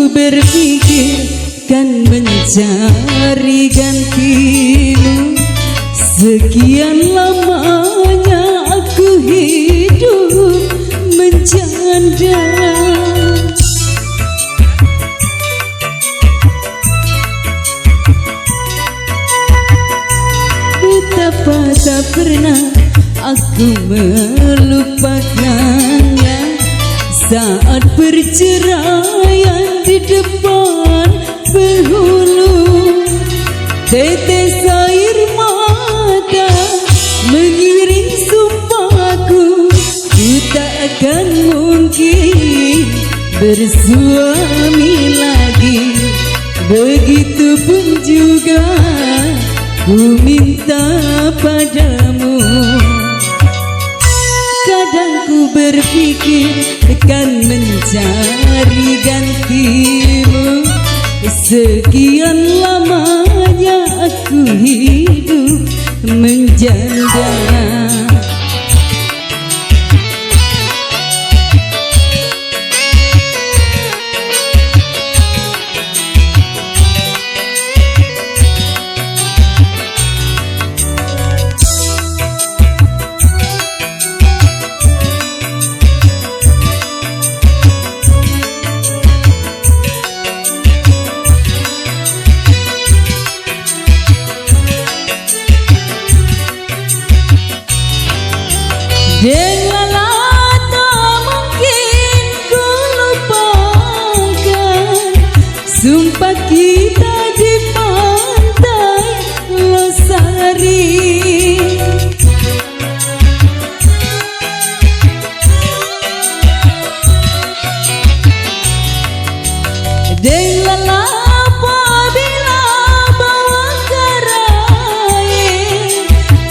berpikir kan mencari gantimu. Sekian lamanya aku hidup menjanda. Betapa tak pernah aku melupakannya saat perceraian di depan penghulu. Tetes air mata mengiring sumpahku, ku tak akan mungkin bersuami lagi. Begitupun juga ku minta padamu. Kadang ku berpikir kan mencari gantimu. Sekian lamanya aku hidup menjanda. Janganlah tak mungkin ku lupakan sumpah kita di pantai Losari. Janganlah apabila bawa karai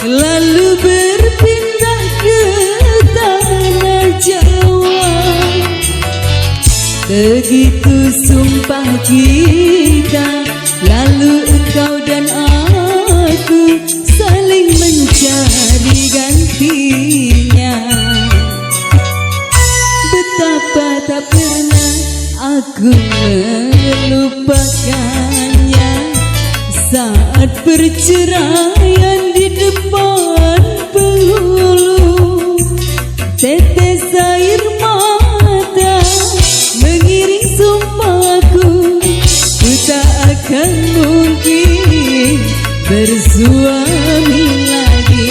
lalu berpindah ke tanah Jawa. Begitu sumpah kita, lalu engkau dan aku saling mencari gantinya. Betapa tak pernah aku melupakannya saat perceraian di depan penghulu. Tetes air mata mengiring sumpahku, ku tak akan mungkin bersuami lagi.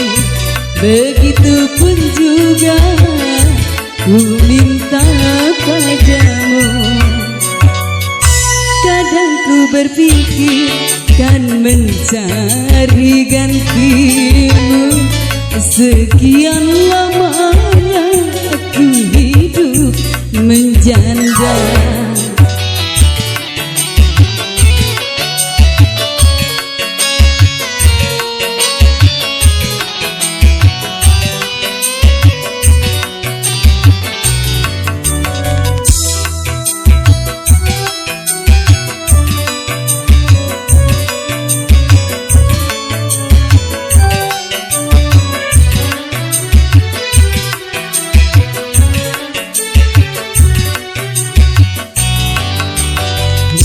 Begitupun juga ku minta padamu. Kadang ku berpikir kan mencari gantimu. Sekian lamanya aku hidup menjanda.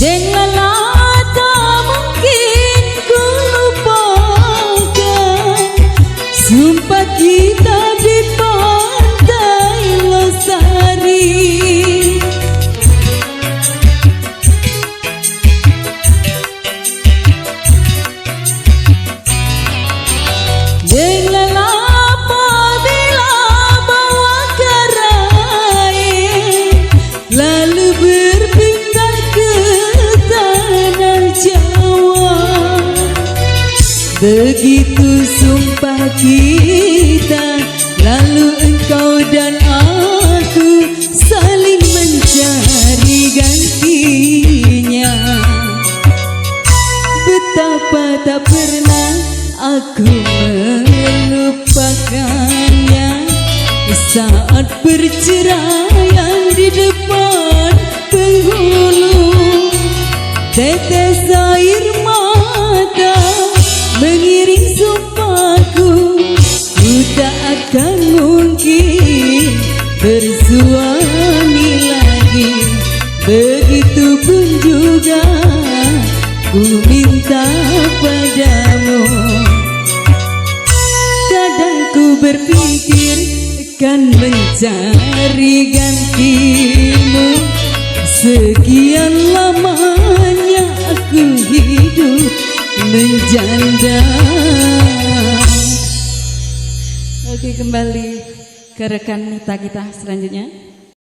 Janganlah tak mungkin ku lupakan sumpah kita di pantai Losari. Janganlah apabila bawa karai lalu berpindah ke tanah Jawa. Begitu sumpah kita, lalu engkau dan aku saling mencari gantinya. Betapa tak pernah aku melupakannya saat perceraian di depan penghulu. Tetes air mata mengiring sumpahku, ku tak akan mungkin bersuami lagi. Begitupun juga ku minta padamu. Kadang ku berpikir kan mencari gantimu. Sekian lamanya aku hidup menjanda. Oke, kembali ke rekan kita selanjutnya.